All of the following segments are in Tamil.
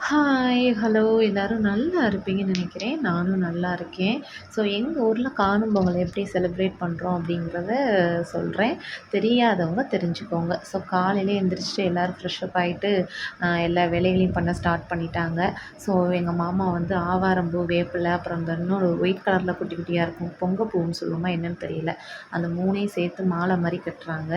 ஹாய்! ஹலோ! எல்லாரும் நல்லா இருப்பீங்கன்னு நெனைக்கிறேன். நானும் நல்லா இருக்கேன். ஸோ எங்க ஊர்ல காணும் பொங்கல் எப்படி செலிப்ரேட் பண்றோம் அப்படிங்கிறத சொல்றேன். தெரியாதவங்க தெரிஞ்சுக்கோங்க. ஸோ காலையிலே எந்திரிச்சுட்டு எல்லாரும் ஃப்ரெஷ்அப் ஆயிட்டு, எல்லா வேலைகளையும் பண்ண ஸ்டார்ட் பண்ணிட்டாங்க. ஸோ எங்க மாமா வந்து ஆவாரம்பூ, வேப்பில அப்புறம் இந்த இன்னொரு ஒயிட் கலர்ல குட்டி குட்டியா இருக்கும். பொங்க பூன்னு சொல்லுவோமா என்னன்னு தெரியல. அந்த 3யும் சேர்த்து மாலை மாரி கட்டுறாங்க.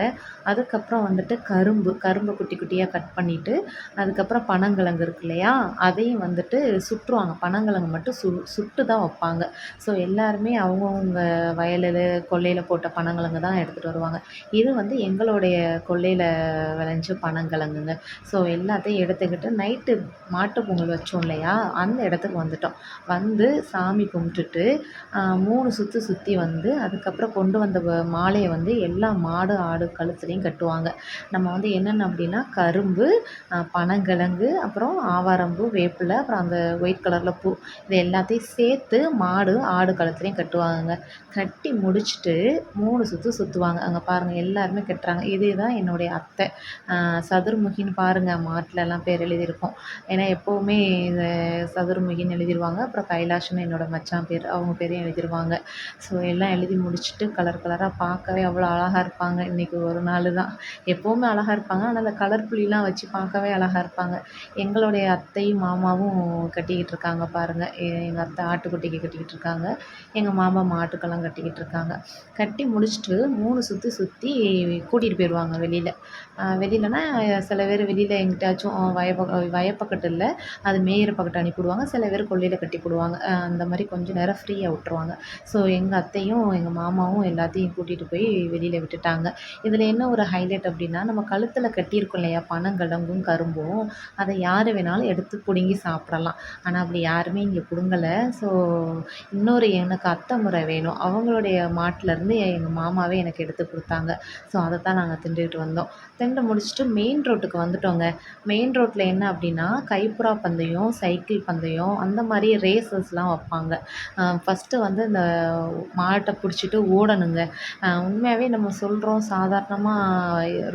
அதுக்கப்புறம் வந்துட்டு கரும்பு குட்டி குட்டியா கட் பண்ணிட்டு, அதுக்கப்புறம் பனங்கிழங்கு இருக்கு இல்லையா? அதையும் வந்துட்டு சுட்டுருவாங்க. பனங்கிழங்கு மட்டும் சுட்டு தான் வைப்பாங்க. ஸோ எல்லாருமே அவங்கவங்க வயலில, கொல்லையில போட்ட பனங்கிழங்கு தான் எடுத்துட்டு வருவாங்க. இது வந்து எங்களுடைய கொல்லையில விளைஞ்ச பனங்கிழங்குங்க. ஸோ எல்லாத்தையும் எடுத்துக்கிட்டு நைட்டு மாட்டு பொங்கல் வச்சோம் இல்லையா? அந்த இடத்துக்கு வந்துட்டோம். வந்து சாமி கும்பிட்டுட்டு 3 சுத்து சுத்தி வந்து அதுக்கப்புறம் கொண்டு வந்த மாலைய வந்து எல்லா மாடு, ஆடு கழுத்துலயும் கட்டுவாங்க. நம்ம வந்து என்னென்ன அப்படின்னா, கரும்பு, பனங்கிழங்கு, அப்புறம் ஆவாரம்பூ, வேப்பில, அப்புறம் அந்த ஒயிட் கலர்ல பூ. இது எல்லாத்தையும் சேர்த்து மாடு, ஆடு கழுத்துலயும் கட்டுவாங்கங்க. கட்டி முடிச்சுட்டு 3 சுத்து சுத்துவாங்க. அங்க பாருங்க எல்லாருமே கட்டுறாங்க. இதுதான் என்னுடைய அத்தை. சதுர்முகின்னு பாருங்க மாட்டுலலாம் பேர் எழுதியிருக்கும். ஏன்னா எப்பவுமே இந்த சதுர்முகின்னு எழுதிருவாங்க. அப்புறம் கைலாஷ்ன்னு என்னோட மச்சான் பேர். அவங்க பேரையும் எழுதிருவாங்க. ஸோ எல்லாம் எழுதி முடிச்சுட்டு கலர் கலரா பார்க்கவே அவ்வளோ அழகா இருப்பாங்க. இன்னைக்கு ஒரு நாளு தான். எப்பவுமே அழகா இருப்பாங்க. ஆனா அந்த கலர் புள்ளிலாம் வச்சு பார்க்கவே அழகா இருப்பாங்க. எங்களுடைய அத்தையும், மாமாவும் கட்டிக்கிட்டு இருக்காங்க பாருங்க. எங்க அத்தை ஆட்டுக்குட்டிக்கு கட்டிக்கிட்டு இருக்காங்க. எங்க மாமா மாட்டுக்கெல்லாம் கட்டிக்கிட்டு இருக்காங்க. கட்டி முடிச்சுட்டு 3 சுத்து சுத்தி கூட்டிட்டு போயிருவாங்க வெளியில. வெளியிலனா சில பேர் வெளியில எங்கிட்டாச்சும் வயப்பக்கட்டு இல்ல. அது மேயிற பக்கட்டு அனுப்பிவிடுவாங்க. சில பேர் கொல்லையில கட்டி போடுவாங்க. அந்த மாரி கொஞ்சம் நேரம் ஃப்ரீயா விட்டுருவாங்க. ஸோ எங்க அத்தையும், எங்க மாமாவும் எல்லாத்தையும் கூட்டிட்டு போய் வெளியில விட்டுட்டாங்க. இதில என்ன ஒரு ஹைலைட் அப்டின்னா, நம்ம கழுத்தில கட்டியிருக்கோம் இல்லையா? பனங்கிழங்கும், கரும்பும். அத யாரு வேணாலும் எடுத்து புடுங்கி சாப்பிடலாம். ஆனா அப்படி யாருமே இங்க புடுங்கல. ஸோ இன்னொரு எனக்கு அத்தை முறை வேணும். அவங்களுடைய மாட்டுலருந்து எங்க மாமாவே எனக்கு எடுத்து குடுத்தாங்க. ஸோ அதத்தான் நாங்க திண்டுட்டு வந்தோம். திண்டு முடிச்சுட்டு மெயின் ரோட்டுக்கு வந்துட்டோங்க. மெயின் ரோட்ல என்ன அப்டின்னா, கைப்புறா பந்தயம், சைக்கிள் பந்தயம் அந்த மாரி ரேஸஸ்லாம் வப்பாங்க. ஃபர்ஸ்ட்டு வந்து இந்த மாட்ட புடிச்சிட்டு ஓடணுங்க. உண்மையாவே நம்ம சொல்றோம் சாதாரணமா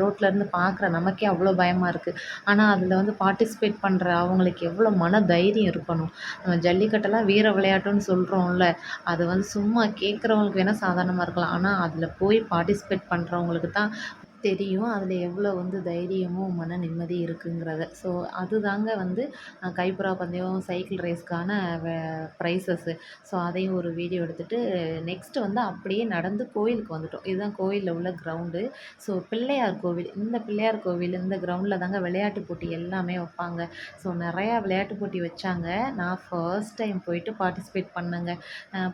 ரோட்ல இருந்து பார்க்குற நமக்கே அவ்வளோ பயமா இருக்கு. ஆனா அதில வந்து பார்ட்டிசிபேட் பண்ற அவங்களுக்கு எவ்வளோ மன தைரியம் இருக்கணும். நம்ம ஜல்லிக்கட்டெல்லாம் வீர விளையாட்டுன்னு சொல்றோம்ல, அது வந்து சும்மா கேட்குறவங்களுக்கு வேணா சாதாரணமா இருக்கலாம். ஆனா அதில போய் பார்ட்டிசிபேட் பண்றவங்களுக்கு தான் தெரியும். அதில எவ்வளோ வந்து தைரியமும், மன நிம்மதியும் இருக்குங்கிறத. ஸோ அதுதாங்க வந்து கைப்புறா பந்தயம், சைக்கிள் ரேஸ்க்கான வே ப்ரைஸஸு. ஸோ அதையும் ஒரு வீடியோ எடுத்துட்டு, நெக்ஸ்ட்டு வந்து அப்படியே நடந்து கோயிலுக்கு வந்துட்டோம். இதுதான் கோயில்ல உள்ள கிரவுண்டு. ஸோ பிள்ளையார் கோவில். இந்த பிள்ளையார் கோவில் இந்த கிரவுண்டில தாங்க விளையாட்டு போட்டி எல்லாமே வப்பாங்க. ஸோ நெறையா விளையாட்டு போட்டி வச்சாங்க. நான் ஃபர்ஸ்ட் டைம் போயிட்டு பார்ட்டிசிபேட் பண்ணேங்க.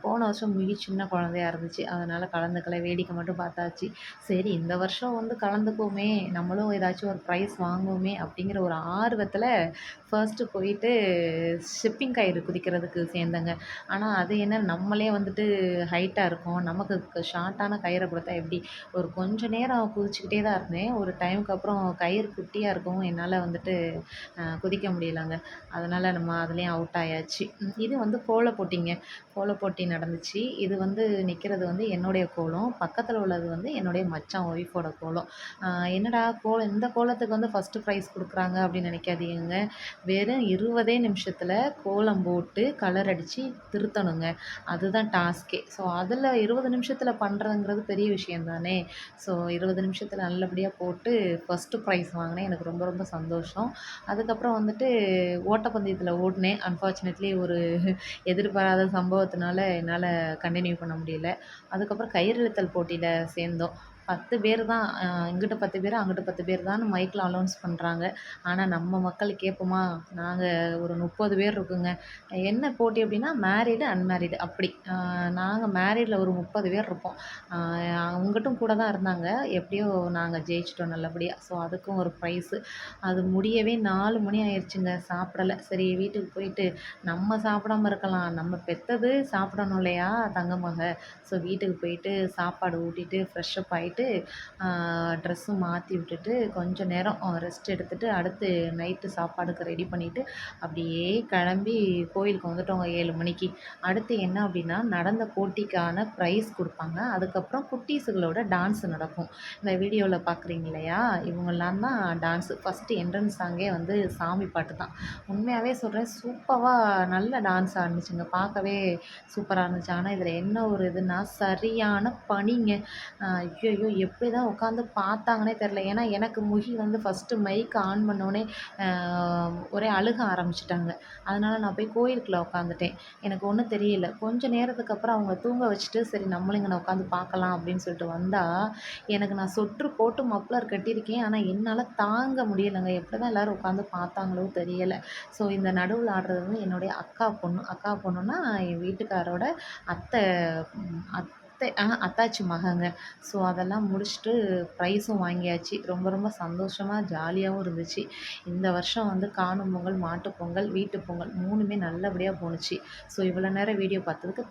போன வருஷம் சின்ன குழந்தையா இருந்துச்சு. அதனால கலந்துக்கல. வேடிக்கை மட்டும் பார்த்தாச்சு. சரி இந்த வருஷம் வந்து கலந்துக்குவோமே! நம்மளும் ஏதாச்சும் ஒரு ப்ரைஸ் வாங்குவோமே! அப்படிங்கிற ஒரு ஆர்வத்தில ஃபர்ஸ்ட்டு போயிட்டு ஷிப்பிங் கயிறு குதிக்கிறதுக்கு சேர்ந்தேங்க. ஆனா அது என்ன நம்மளே வந்துட்டு ஹைட்டா இருக்கோம். நமக்கு ஷார்ட்டான கயிற குடுத்தா எப்படி? ஒரு கொஞ்ச நேரம் குதிச்சுக்கிட்டே தான் இருந்தேன். ஒரு டைமுக்கு அப்புறம் கயிறு குட்டியா இருக்கவும் என்னால வந்துட்டு குதிக்க முடியலங்க. அதனால நம்ம அதுலயும் அவுட் ஆயாச்சு. இது வந்து கோல போட்டிங்க. கோல போட்டி நடந்துச்சு. இது வந்து நிக்கிறது வந்து என்னுடைய கோலம். பக்கத்துல உள்ளது வந்து என்னுடைய மச்சான் ஒய்ஃபோட கோலம். அ என்னடா கோலம் இந்த கோலத்துக்கு வந்து ஃபர்ஸ்ட்டு ப்ரைஸ் குடுக்குறாங்க அப்படின்னு நினைக்காதீங்கங்க. வெறும் 20 நிமிஷத்துல கோலம் போட்டு, கலர் அடிச்சு திருத்தணுங்க. அதுதான் டாஸ்க்கே. ஸோ அதில 20 நிமிஷத்துல பண்றதுங்கிறது பெரிய விஷயம் தானே! ஸோ 20 நிமிஷத்துல நல்லபடியா போட்டு ஃபர்ஸ்ட்டு ப்ரைஸ் வாங்கினேன். எனக்கு ரொம்ப ரொம்ப சந்தோஷம். அதுக்கப்புறம் வந்துட்டு ஓட்டப்பந்தயத்தில ஓடுனேன். அன்ஃபார்ச்சுனேட்லி ஒரு எதிர்பாராத சம்பவத்தினால என்னால கன்டின்யூ பண்ண முடியல. அதுக்கப்புறம் கயிறு இழுத்தல் போட்டியில சேர்ந்தோம். 10 பேர் தான். இங்கிட்டு 10 பேரு, அங்கிட்டு 10 பேர் தான்னு மைக்ல அனௌன்ஸ் பண்றாங்க. ஆனா நம்ம மக்கள் கேட்போமா? நாங்க ஒரு 30 பேர் இருக்கோங்க. என்ன போட்டி அப்டின்னா, மேரிடு, அன்மேரிடு அப்படி. நாங்க மேரிட்ல ஒரு 30 பேர் இருப்போம். அ அங்கிட்டும் கூட தான் இருந்தாங்க. எப்படியோ நாங்க ஜெயிச்சுட்டோம் நல்லபடியா. ஸோ அதுக்கும் ஒரு ப்ரைஸு. அது முடியவே 4 மணி ஆயிருச்சுங்க. சாப்பிடல. சரி வீட்டுக்கு போயிட்டு நம்ம சாப்பிடாம இருக்கலாம். நம்ம பெத்தது சாப்பிடணும் இல்லையா? தங்க மக. ஸோ வீட்டுக்கு போயிட்டு சாப்பாடு ஊட்டிட்டு ஃப்ரெஷ்அப் ஆயிட்டு விட்டுட்டு ட்ரெஸ்ஸும் மாற்றி விட்டுட்டு கொஞ்சம் நேரம் ரெஸ்ட் எடுத்துட்டு அடுத்து நைட்டு சாப்பாடுக்கு ரெடி பண்ணிவிட்டு அப்படியே கிளம்பி கோயிலுக்கு வந்துட்டோங்க 7 மணிக்கு. அடுத்து என்ன அப்படின்னா நடந்த போட்டிக்கான ப்ரைஸ் கொடுப்பாங்க. அதுக்கப்புறம் குட்டீஸுகளோட டான்ஸ் நடக்கும். இந்த வீடியோவில் பார்க்குறீங்க இல்லையா, இவங்கெல்லாம் தான் டான்ஸு. ஃபஸ்ட்டு என்ட்ரன்ஸ் சாங்கே வந்து சாமி பாட்டு தான். உண்மையாகவே சொல்கிறேன், நல்ல டான்ஸ் ஆடுனுச்சுங்க. பார்க்கவே சூப்பராக இருந்துச்சு. ஆனால் இதில் என்ன ஒரு இதுன்னா சரியான பனிங்க. ஐயையோ! எப்படி தான் உட்காந்து பார்த்தாங்கன்னே தெரில. ஏன்னா எனக்கு முகி வந்து ஃபஸ்ட்டு மைக் ஆன் பண்ணோனே ஒரே அழுக ஆரம்பிச்சுட்டாங்க. அதனால நான் போய் கோயிலுக்குள்ள உட்காந்துட்டேன். எனக்கு ஒன்றும் தெரியல. கொஞ்ச நேரத்துக்கு அப்புறம் அவங்கள தூங்க வச்சுட்டு, சரி நம்மளும் இங்கன உட்காந்து பார்க்கலாம் அப்படின்னு சொல்லிட்டு வந்தா, எனக்கு நான் சொட்ரு போட்டு மப்ளர் கட்டியிருக்கேன். ஆனா என்னால தாங்க முடியலங்க. எப்படி தான் எல்லாரும் உட்காந்து பார்த்தாங்களோ தெரியல. ஸோ இந்த நடுவுல ஆடுறது வந்து என்னுடைய அக்கா பொண்ணு. அக்கா பொண்ணுன்னா என் வீட்டுக்காரோட அத்தை அத்தாச்சி மகங்க. ஸோ அதெல்லாம் முடிச்சுட்டு ப்ரைஸும் வாங்கியாச்சு. ரொம்ப ரொம்ப சந்தோஷமா, ஜாலியாவும் இருந்துச்சு. இந்த வருஷம் வந்து காணும் பொங்கல், மாட்டுப் பொங்கல், வீட்டு பொங்கல் 3மே நல்லபடியா போணுச்சு. ஸோ இவ்வளோ நேரம் வீடியோ பார்த்ததுக்கு